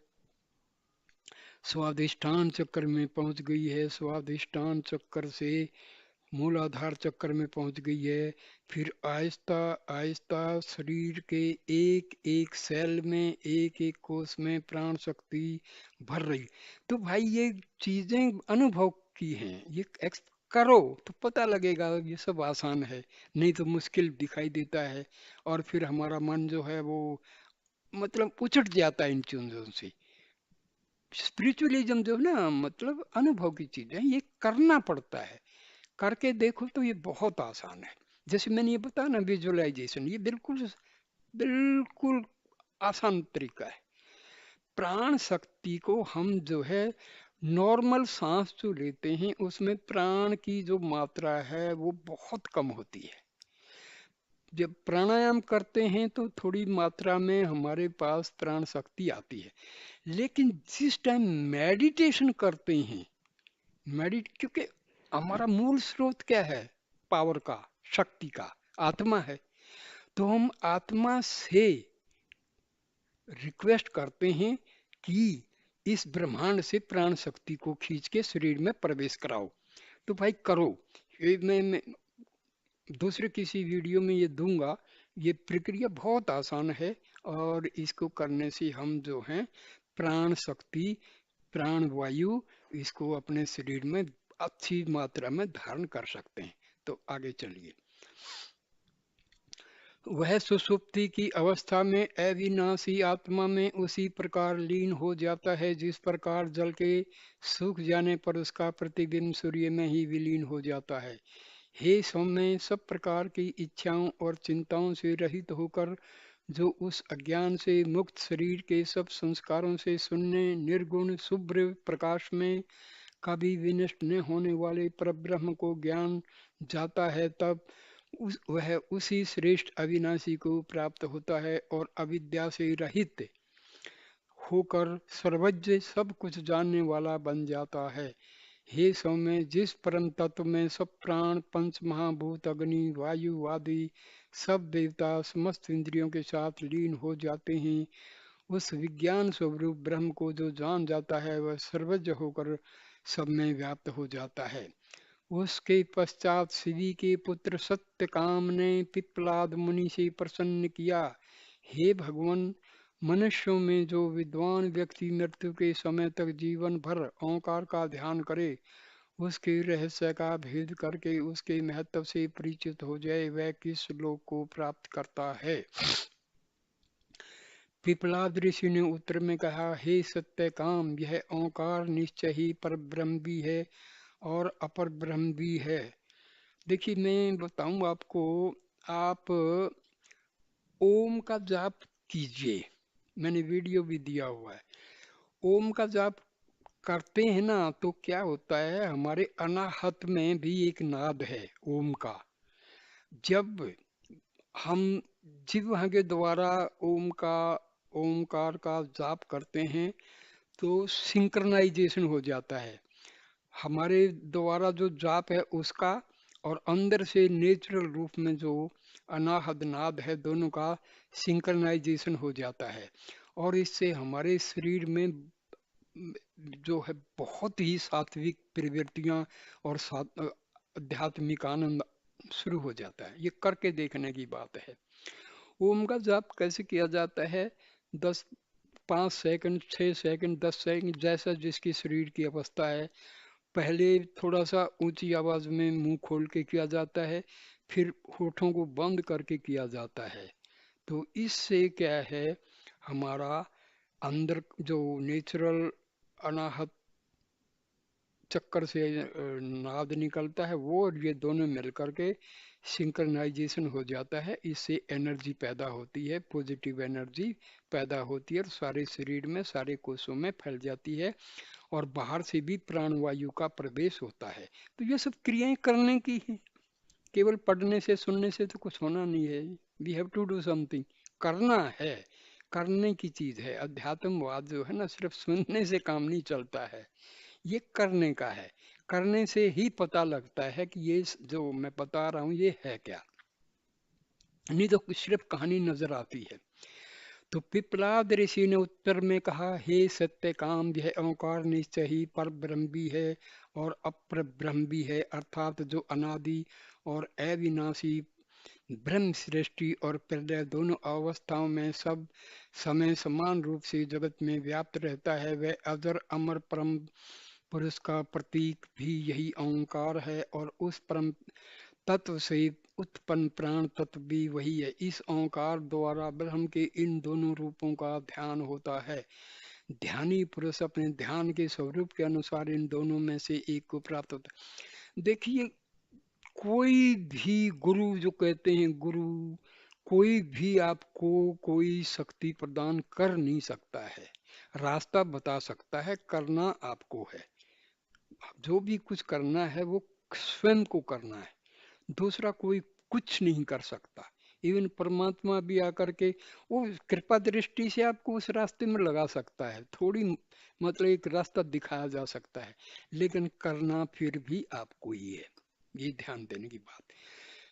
स्वादिष्ठान चक्र में पहुंच गई है, स्वादिष्ठान चक्र से मूलाधार चक्र में पहुंच गई है। फिर आहिस्ता आहिस्ता शरीर के एक एक सेल में, एक एक कोष में प्राण शक्ति भर रही। तो भाई ये चीजें अनुभव की हैं, ये करो तो पता लगेगा। ये सब आसान है, नहीं तो मुश्किल दिखाई देता है। और फिर हमारा मन जो है वो मतलब उचट जाता है इन चीजों से। स्पिरिचुअलिज्म जो है ना, मतलब अनुभव की चीज है, ये करना पड़ता है। करके देखो तो ये बहुत आसान है। जैसे मैंने ये बताया ना विजुअलाइजेशन, ये बिल्कुल बिल्कुल आसान तरीका है। प्राण शक्ति को हम जो है नॉर्मल सांस जो लेते हैं उसमें प्राण की जो मात्रा है वो बहुत कम होती है। जब प्राणायाम करते हैं तो थोड़ी मात्रा में हमारे पास प्राण शक्ति आती है। लेकिन जिस टाइम मेडिटेशन करते हैं, क्योंकि हमारा मूल स्रोत क्या है, पावर का, शक्ति का, आत्मा है। तो हम आत्मा से रिक्वेस्ट करते हैं कि इस ब्रह्मांड से प्राण शक्ति को खींच के शरीर में प्रवेश कराओ। तो भाई करो। ये मैं दूसरे किसी वीडियो में ये दूंगा। ये प्रक्रिया बहुत आसान है और इसको करने से हम जो हैं प्राण शक्ति, प्राण वायु इसको अपने शरीर में अच्छी मात्रा में धारण कर सकते हैं। तो आगे चलिए। वह सुषुप्ति की अवस्था में अविनाशी आत्मा में उसी प्रकार लीन हो जाता है जिस प्रकार जल के सूख जाने पर उसका प्रतिबिंब सूर्य में ही विलीन हो जाता है। हे सौम्य, सब प्रकार की इच्छाओं और चिंताओं से रहित होकर जो उस अज्ञान से मुक्त शरीर के सब संस्कारों से शून्य निर्गुण शुभ्र प्रकाश में कभी विनष्ट न होने वाले परब्रह्म को ज्ञान जाता है, तब वह उसी श्रेष्ठ अविनाशी को प्राप्त होता है और अविद्या से रहित होकर सर्वज्ञ सब कुछ जानने वाला बन जाता है। हे सौम्य, जिस परम तत्व में सब प्राण पंच महाभूत अग्नि वायु आदि सब देवता समस्त इंद्रियों के साथ लीन हो जाते हैं, उस विज्ञान स्वरूप ब्रह्म को जो जान जाता है वह सर्वज्ञ होकर सब में व्याप्त हो जाता है। उसके पश्चात शिवी के पुत्र सत्यकाम ने पिप्पलाद मुनि से प्रसन्न किया, हे भगवान, मनुष्यों में जो विद्वान व्यक्ति मृत्यु के समय तक जीवन भर ओंकार का ध्यान करे, उसके रहस्य का भेद करके उसके महत्व से परिचित हो जाए, वह किस लोक को प्राप्त करता है। पिपलाद ऋषि ने उत्तर में कहा, हे सत्य काम, यह ओंकार निश्चय ही पर ब्रह्म भी है और अपर ब्रह्म भी है। देखिए मैं बताऊं आपको, आप ओम का जाप कीजिए, मैंने वीडियो भी दिया हुआ है। ओम का जाप करते हैं ना तो क्या होता है, हमारे अनाहत में भी एक नाद है ओम का। जब हम जिह्वा के द्वारा ओमकार का जाप करते हैं तो सिंक्रनाइजेशन हो जाता है हमारे द्वारा जो जाप है उसका, और अंदर से नेचुरल रूप में जो अनाहद नाद है दोनों का सिंक्रनाइजेशन हो जाता है। और इससे हमारे शरीर में जो है बहुत ही सात्विक प्रवृत्तियां और आध्यात्मिक आनंद शुरू हो जाता है। ये करके देखने की बात है। ओम का जाप कैसे किया जाता है? 10 5 सेकंड, 6 सेकंड, 10 सेकंड, जैसा जिसकी शरीर की अवस्था है। पहले थोड़ा सा ऊंची आवाज में मुंह खोल के किया जाता है, फिर होठों को बंद करके किया जाता है। तो इससे क्या है, हमारा अंदर जो नेचुरल अनाहत चक्कर से नाद निकलता है वो और ये दोनों मिल करके सिंक्रनाइजेशन हो जाता है। इससे एनर्जी पैदा होती है, पॉजिटिव एनर्जी पैदा होती है और सारे शरीर में सारे कोषों में फैल जाती है और बाहर से भी प्राणवायु का प्रवेश होता है। तो ये सब क्रियाएं करने की है, केवल पढ़ने से सुनने से तो कुछ होना नहीं है। We have to do something, करना है, करने की चीज है। अध्यात्मवाद जो है ना सिर्फ सुनने से काम नहीं चलता है, ये करने का है। करने से ही पता लगता है कि ये जो मैं बता रहा हूँ ये है क्या, नहीं तो सिर्फ कहानी नजर आती है। तो पिपलाद ऋषि ने उत्तर में कहा, हे सत्य काम, यह ओंकार निश्चय ही पर ब्रह्म भी है और अपर ब्रह्म भी है, अर्थात जो अनादि और अविनाशी ब्रह्म सृष्टि और प्रलय दोनों अवस्थाओं में सब समय समान रूप से जगत में व्याप्त रहता है। वह अजर अमर परम पुरुष का प्रतीक भी यही ओंकार है और उस परम तत्व से उत्पन्न प्राण तत्व भी वही है। इस ओंकार द्वारा ब्रह्म के इन दोनों रूपों का ध्यान होता है। ध्यानी पुरुष अपने ध्यान के स्वरूप के अनुसार इन दोनों में से एक को प्राप्त होता है। देखिए, कोई भी गुरु जो कहते हैं गुरु, कोई भी आपको कोई शक्ति प्रदान कर नहीं सकता है, रास्ता बता सकता है, करना आपको है। जो भी कुछ करना है वो स्वयं को करना है, दूसरा कोई कुछ नहीं कर सकता। इवन परमात्मा भी आकर के वो कृपा दृष्टि से आपको उस रास्ते में लगा सकता है, थोड़ी मतलब एक रास्ता दिखाया जा सकता है, लेकिन करना फिर भी आपको ही है। ये ध्यान देने की बात।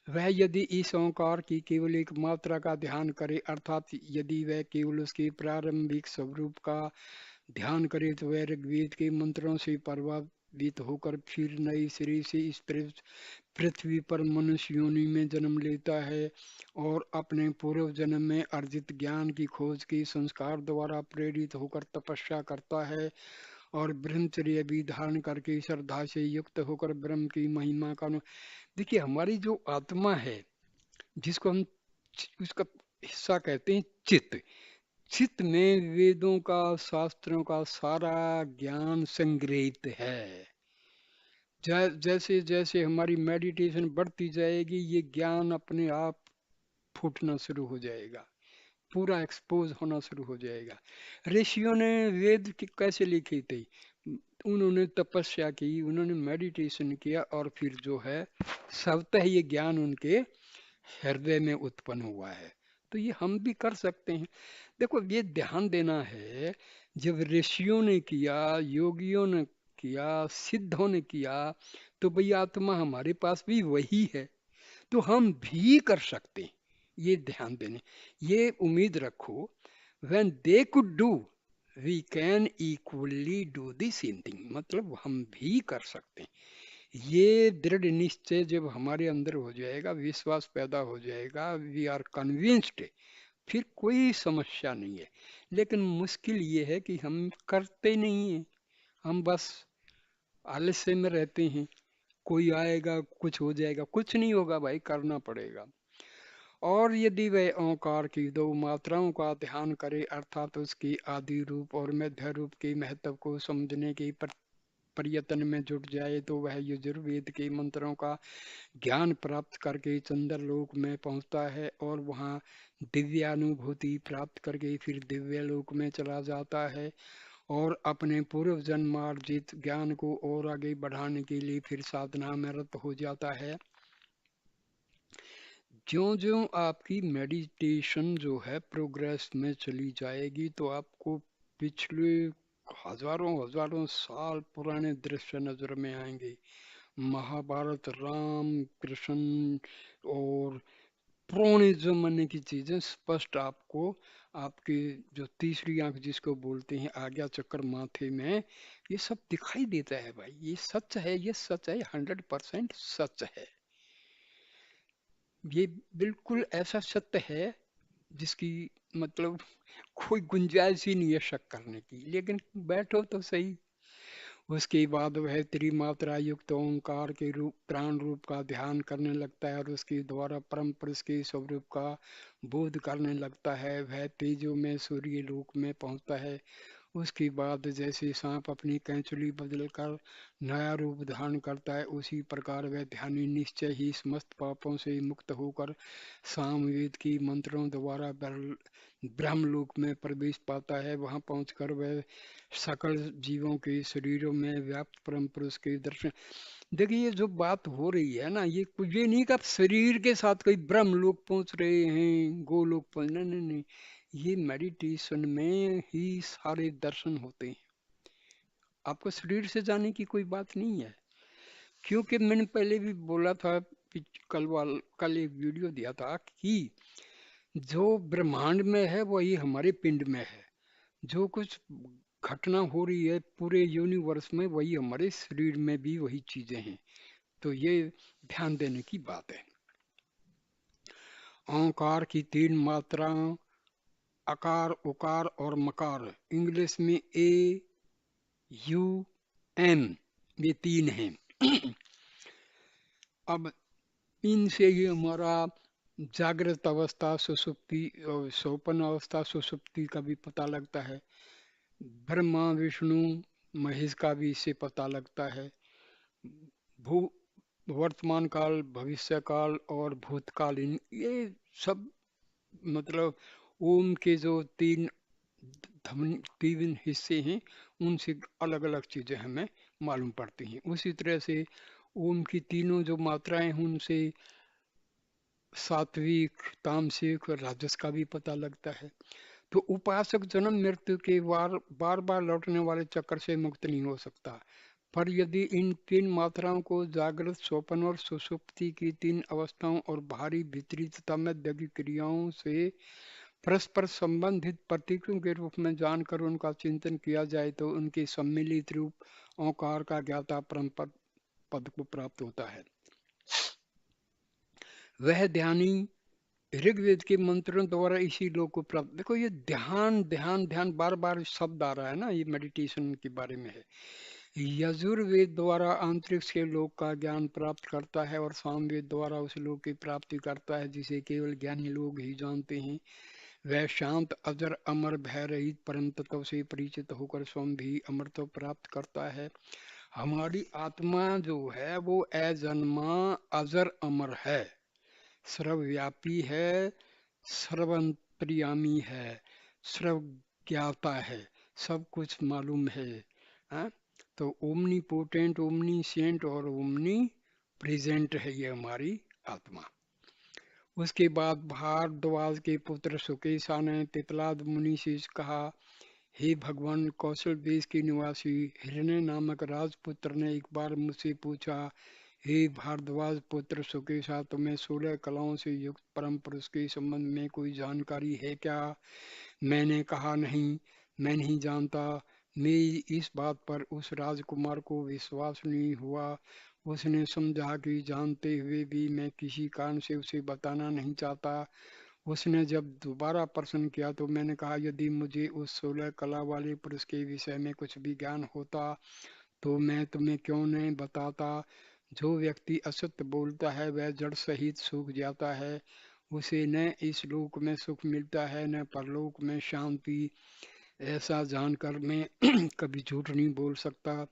वह यदि इस ओंकार की केवल एक मात्रा का ध्यान करे, अर्थात यदि वह केवल उसके प्रारंभिक स्वरूप का ध्यान करे, तो वह ऋग्वेद के मंत्रों से प्रभावित होकर फिर नए सिरे से इस पृथ्वी पर मनुष्य योनि में जन्म लेता है और अपने पूर्व जन्म में अर्जित ज्ञान की खोज की संस्कार द्वारा प्रेरित होकर तपस्या करता है और ब्रह्मचर्य भी धारण करके श्रद्धा से युक्त होकर ब्रह्म की महिमा का देखिए, हमारी जो आत्मा है जिसको हम उसका हिस्सा कहते हैं चित्त। चित्त में वेदों का, शास्त्रों का सारा ज्ञान संग्रहित है। जैसे जैसे हमारी मेडिटेशन बढ़ती जाएगी ये ज्ञान अपने आप फूटना शुरू हो जाएगा, पूरा एक्सपोज होना शुरू हो जाएगा। ऋषियों ने वेद कैसे लिखे थे? उन्होंने तपस्या की, उन्होंने मेडिटेशन किया और फिर जो है स्वतः ये ज्ञान उनके हृदय में उत्पन्न हुआ है। तो ये हम भी कर सकते हैं। देखो, ये ध्यान देना है, जब ऋषियों ने किया, योगियों ने किया, सिद्धों ने किया, तो भाई आत्मा हमारे पास भी वही है, तो हम भी कर सकते हैं। ये ध्यान देने, ये उम्मीद रखो, when they could do we can equally do the same thing, मतलब हम भी कर सकते हैं। ये दृढ़ निश्चय जब हमारे अंदर हो जाएगा, विश्वास पैदा हो जाएगा, वी आर कन्विंस्ड, फिर कोई समस्या नहीं है। लेकिन मुश्किल ये है कि हम करते नहीं हैं, हम बस आलस्य में रहते हैं। कोई आएगा, कुछ हो जाएगा, कुछ नहीं होगा भाई, करना पड़ेगा। और यदि वह ओंकार की दो मात्राओं का ध्यान करे, अर्थात उसकी आदि रूप और मध्य रूप के महत्व को समझने के प्रयत्न में जुट जाए, तो वह यजुर्वेद के मंत्रों का ज्ञान प्राप्त करके चंद्रलोक में पहुंचता है और वहां दिव्यानुभूति प्राप्त करके फिर दिव्य लोक में चला जाता है और अपने पूर्व जन्मार्जित ज्ञान को और आगे बढ़ाने के लिए फिर साधना में रत हो जाता है। ज्यों ज्यों आपकी मेडिटेशन जो है प्रोग्रेस में चली जाएगी, तो आपको पिछले हजारों हजारों साल पुराने दृश्य नजर में आएंगे। महाभारत, राम कृष्ण और पुराने जमाने की चीजें स्पष्ट आपको, आपके जो तीसरी आंख जिसको बोलते हैं, आज्ञा चक्र माथे में, ये सब दिखाई देता है भाई। ये सच है, ये सच है, 100% सच है। ये बिल्कुल ऐसा सत्य है जिसकी मतलब कोई गुंजाइश ही नहीं है शक करने की। लेकिन बैठो तो सही। उसके बाद वह त्रिमात्रा युक्त ओंकार के रूप, प्राण रूप का ध्यान करने लगता है और उसके द्वारा परम पुरुष के स्वरूप का बोध करने लगता है। वह तेजो में सूर्य लोक में पहुंचता है। उसके बाद जैसे सांप अपनी कैंचुली बदलकर नया रूप धारण करता है, उसी प्रकार वह ध्यानी निश्चय ही समस्त पापों से मुक्त होकर सामवेद की मंत्रों द्वारा ब्रह्मलोक में प्रवेश पाता है। वहां पहुंचकर वह सकल जीवों के शरीरों में व्याप्त परम पुरुष के दर्शन। देखिए, ये जो बात हो रही है ना, ये कुछ ये नहीं कि आप शरीर के साथ कोई ब्रह्मलोक पहुंच रहे हैं, गोलोक पहुंच, नहीं नहीं नहीं, ये मेडिटेशन में ही सारे दर्शन होते हैं। आपको शरीर से जाने की कोई बात नहीं है, क्योंकि मैंने पहले भी बोला था, कल एक वीडियो दिया था कि जो ब्रह्मांड में है वही हमारे पिंड में है। जो कुछ घटना हो रही है पूरे यूनिवर्स में, वही हमारे शरीर में भी वही चीजें हैं। तो ये ध्यान देने की बात है। ओंकार की 3 मात्राएं, अकार, उकार और मकार, इंग्लिश में ए, यू, एम, ये 3 हैं। अब इनसे ही हमारा जागृत अवस्था, सुसुप्ति और स्वप्न अवस्था, सुसुप्ति का भी पता लगता है। ब्रह्मा विष्णु महेश का भी इससे पता लगता है। भू वर्तमान काल, भविष्य काल और भूतकालीन, ये सब मतलब ओम के जो 3 हिस्से हैं, उनसे अलग अलग चीजें हमें मालूम पड़ती हैं। उसी तरह से ओम की तीनों जो मात्राएं हैं, उनसे सात्विक, तामसिक और राजस का भी पता लगता है। तो उपासक जन्म मृत्यु के बार बार लौटने वाले चक्र से मुक्त नहीं हो सकता। पर यदि इन 3 मात्राओं को जागृत, स्वप्न और सुषुप्ति की 3 अवस्थाओं और बाहरी, भीतरी तथा मध्य की क्रियाओं से परस्पर संबंधित प्रतीकों के रूप में जानकर उनका चिंतन किया जाए, तो उनके सम्मिलित रूप ओंकार का ज्ञाता परम पद को प्राप्त होता है। वह ध्यानी ऋग्वेद के मंत्रों द्वारा इसी लोक को प्राप्त। देखो ये ध्यान ध्यान ध्यान बार बार शब्द आ रहा है ना, ये मेडिटेशन के बारे में है। यजुर्वेद द्वारा अंतरिक्ष के लोक का ज्ञान प्राप्त करता है और सामवेद द्वारा उस लोक की प्राप्ति करता है जिसे केवल ज्ञानी लोग ही जानते हैं। वह शांत अजर अमर भय रहित परम तत्व से परिचित होकर स्वयं भी अमरत्व प्राप्त करता है। हमारी आत्मा जो है वो अजन्मा अजर अमर है, सर्वव्यापी है, सर्वंतर्यामी है, सर्वज्ञाता है, सब कुछ मालूम है। हाँ? तो ओमनी पोटेंट, ओमनी सेंट और ओमनी प्रेजेंट है ये हमारी आत्मा। उसके बाद भारद्वाज के पुत्र सुकेशा ने तितलाद मुनि से कहा, हे भगवान, कौशल देश के निवासी हिरण्य नामक राजपुत्र ने एक बार मुझसे पूछा, हे भारद्वाज पुत्र सुकेशा, तुम्हें 16 कलाओं से युक्त परम पुरुष के संबंध में कोई जानकारी है क्या? मैंने कहा, नहीं, मैं नहीं जानता। मेरी इस बात पर उस राजकुमार को विश्वास नहीं हुआ। उसने समझा कि जानते हुए भी मैं किसी कारण से उसे बताना नहीं चाहता। उसने जब दोबारा प्रश्न किया तो मैंने कहा, यदि मुझे उस 16 कला वाले पुरुष के विषय में कुछ भी ज्ञान होता तो मैं तुम्हें क्यों नहीं बताता। जो व्यक्ति असत्य बोलता है वह जड़ सहित सूख जाता है। उसे न इस लोक में सुख मिलता है न परलोक में शांति। ऐसा जानकर मैं कभी झूठ नहीं बोल सकता।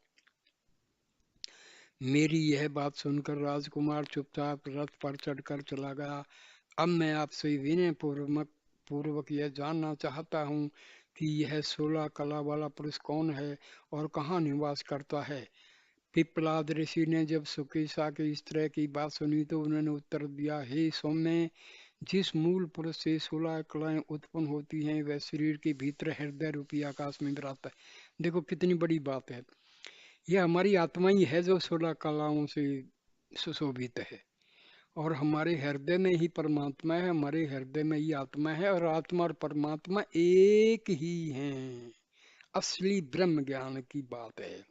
मेरी यह बात सुनकर राजकुमार चुपचाप रथ पर चढ़कर चला गया। अब मैं आपसे विनय पूर्वक यह जानना चाहता हूँ कि यह 16 कला वाला पुरुष कौन है और कहाँ निवास करता है। पिप्पलाद ऋषि ने जब सुकेशा के इस तरह की बात सुनी तो उन्होंने उत्तर दिया, हे सौम्य, जिस मूल पुरुष से 16 कलाएं उत्पन्न होती हैं वह शरीर के भीतर हृदय रूपी आकाश में विराजता है। देखो कितनी बड़ी बात है। यह हमारी आत्मा ही है जो 16 कलाओं से सुशोभित है और हमारे हृदय में ही परमात्मा है, हमारे हृदय में ही आत्मा है और आत्मा और परमात्मा एक ही हैं। असली ब्रह्म ज्ञान की बात है।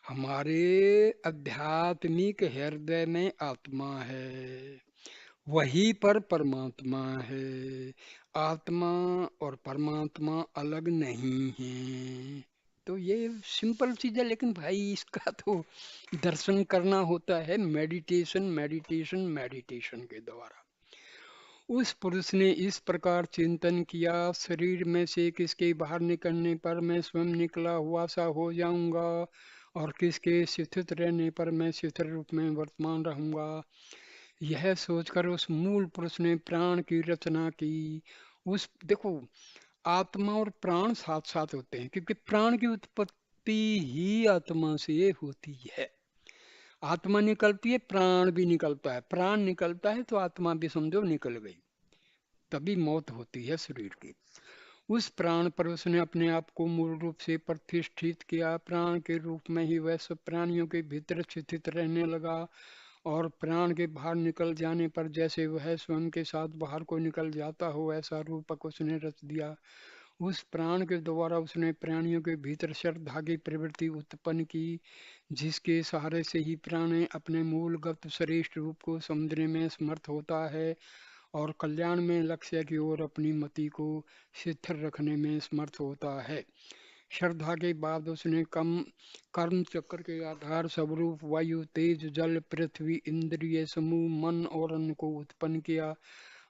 हमारे आध्यात्मिक हृदय में आत्मा है, वहीं पर परमात्मा है। आत्मा और परमात्मा अलग नहीं है। तो ये सिंपल चीज है, लेकिन भाई इसका तो दर्शन करना होता है मेडिटेशन मेडिटेशन मेडिटेशन के द्वारा। उस पुरुष ने इस प्रकार चिंतन किया, शरीर में से किसके बाहर निकलने पर मैं स्वयं निकला हुआ सा हो जाऊंगा और किसके शिथित रहने पर मैं शिथिल रूप में वर्तमान रहूंगा। यह सोचकर उस मूल पुरुष ने प्राण की रचना की। उस देखो, आत्मा और प्राण साथ साथ होते हैं क्योंकि प्राण की उत्पत्ति ही आत्मा से होती है। आत्मा निकलती है, प्राण भी निकलता है, प्राण निकलता है तो आत्मा भी समझो निकल गई, तभी मौत होती है शरीर की। उस प्राण पर उसने अपने आप को मूल रूप से प्रतिष्ठित किया। प्राण के रूप में ही वह सब प्राणियों के भीतर स्थित रहने लगा और प्राण के बाहर निकल जाने पर जैसे वह स्वयं के साथ बाहर को निकल जाता हो ऐसा रूपक उसने रच दिया। उस प्राण के द्वारा उसने प्राणियों के भीतर श्रद्धा की प्रवृत्ति उत्पन्न की, जिसके सहारे से ही प्राण अपने मूलगत श्रेष्ठ रूप को समझने में समर्थ होता है और कल्याण में लक्ष्य की ओर अपनी मति को स्थिर रखने में समर्थ होता है। श्रद्धा के बाद उसने कम कर्म चक्र के आधार स्वरूप वायु, तेज, जल, पृथ्वी, इंद्रिय समूह, मन और अन्न को उत्पन्न किया।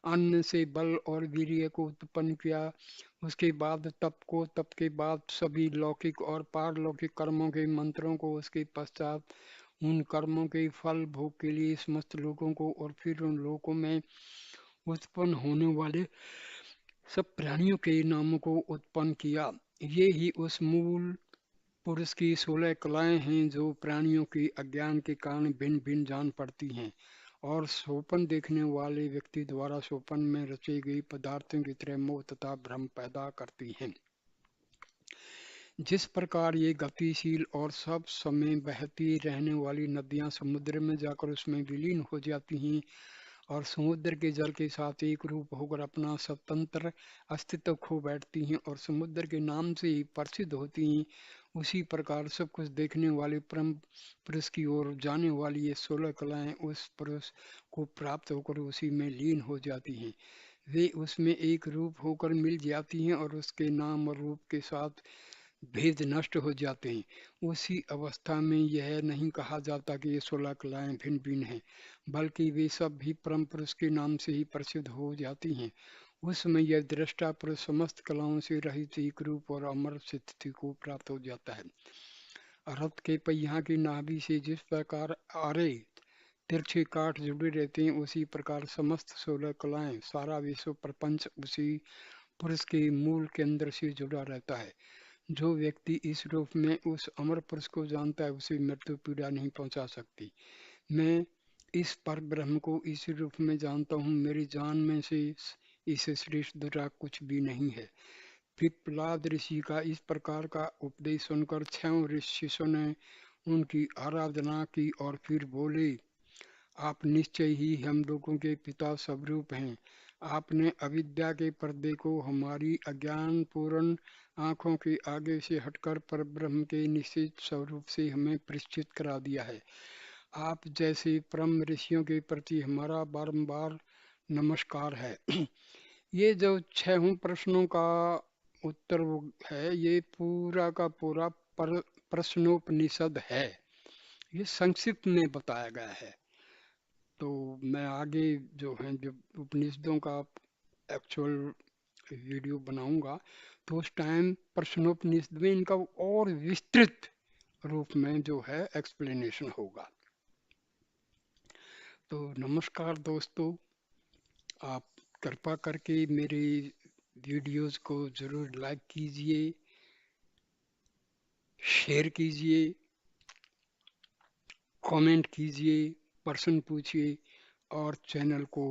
अन्न से बल और वीर्य को उत्पन्न किया। उसके बाद तप को, तप के बाद सभी लौकिक और पारलौकिक कर्मों के मंत्रों को, उसके पश्चात उन कर्मों के फल भोग के लिए समस्त लोगों को और फिर उन लोगों में उत्पन्न होने वाले सब प्राणियों के नामों को उत्पन्न किया। ये ही उस मूल पुरुष की 16 कलाएं हैं जो प्राणियों के अज्ञान के कारण भिन्न भिन्न जान पड़ती हैं और स्वप्न देखने वाले व्यक्ति द्वारा स्वप्न में रची गई पदार्थों की तरह मोह तथा भ्रम पैदा करती हैं। जिस प्रकार ये गतिशील और सब समय बहती रहने वाली नदियां समुद्र में जाकर उसमें विलीन हो जाती हैं और समुद्र के जल के साथ एक रूप होकर अपना स्वतंत्र अस्तित्व खो बैठती हैं और समुद्र के नाम से ही प्रसिद्ध होती हैं, उसी प्रकार सब कुछ देखने वाले परम पुरुष की ओर जाने वाली ये 16 कलाएं उस पुरुष को प्राप्त होकर उसी में लीन हो जाती हैं। वे उसमें एक रूप होकर मिल जाती हैं और उसके नाम और रूप के साथ भेद नष्ट हो जाते हैं। उसी अवस्था में यह नहीं कहा जाता कि ये 16 कलाएं भिन्न भिन्न हैं, बल्कि वे सब भी परम पुरुष के नाम से ही प्रसिद्ध हो जाती हैं। उस समय यह दृष्टा पुरुष समस्त कलाओं से रहित एक रूप और अमर स्थिति को प्राप्त हो जाता है। रथ के पहिया की नाभि से जिस प्रकार आरे तिरछे काठ जुड़े रहते हैं, उसी प्रकार समस्त 16 कलाएं, सारा विश्व प्रपंच उसी पुरुष के मूल केंद्र से जुड़ा रहता है। जो व्यक्ति इस रूप में उस अमर पुरुष को जानता है, उसे मृत्यु पीड़ा नहीं पहुंचा सकती। मैं इस पर ब्रह्म को इस रूप में जानता हूँ, मेरी जान में से इससे श्रेष्ठ दूसरा कुछ भी नहीं है। पिप्पलाद ऋषि का इस प्रकार का उपदेश सुनकर 6 शिष्यों ने उनकी आराधना की और फिर बोले, आप निश्चय ही हम लोगों के पिता स्वरूप हैं। आपने अविद्या के पर्दे को हमारी अज्ञान पूर्ण आंखों के आगे से हटकर परब्रह्म के निश्चित स्वरूप से हमें परिचित करा दिया है। आप जैसे परम ऋषियों के प्रति हमारा बारंबार नमस्कार है। ये जो 6 प्रश्नों का उत्तर है, ये पूरा का पूरा प्रश्नोपनिषद है। ये संक्षिप्त में बताया गया है। तो मैं आगे जो है जो उपनिषदों का एक्चुअल वीडियो बनाऊंगा, तो उस टाइम प्रश्नोपनिषद में इनका और विस्तृत रूप में जो है एक्सप्लेनेशन होगा। तो नमस्कार दोस्तों, आप कृपा करके मेरे वीडियोस को ज़रूर लाइक कीजिए, शेयर कीजिए, कमेंट कीजिए, प्रश्न पूछिए और चैनल को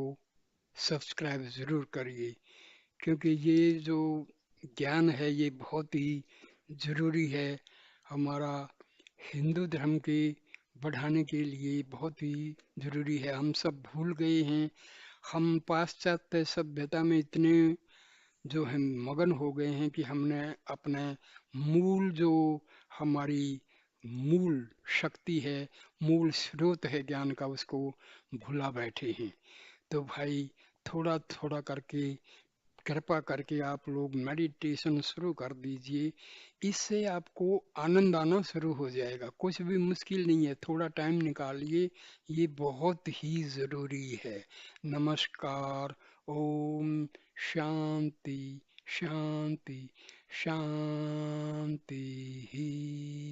सब्सक्राइब ज़रूर करिए, क्योंकि ये जो ज्ञान है ये बहुत ही ज़रूरी है। हमारा हिंदू धर्म के बढ़ाने के लिए बहुत ही ज़रूरी है। हम सब भूल गए हैं, हम पाश्चात्य सभ्यता में इतने जो है मगन हो गए हैं कि हमने अपने मूल जो हमारी मूल शक्ति है, मूल स्रोत है ज्ञान का, उसको भुला बैठे हैं। तो भाई थोड़ा थोड़ा करके कृपा करके आप लोग मेडिटेशन शुरू कर दीजिए। इससे आपको आनंद आना शुरू हो जाएगा। कुछ भी मुश्किल नहीं है, थोड़ा टाइम निकालिए, ये बहुत ही ज़रूरी है। नमस्कार। ओम शांति शांति शांति ही।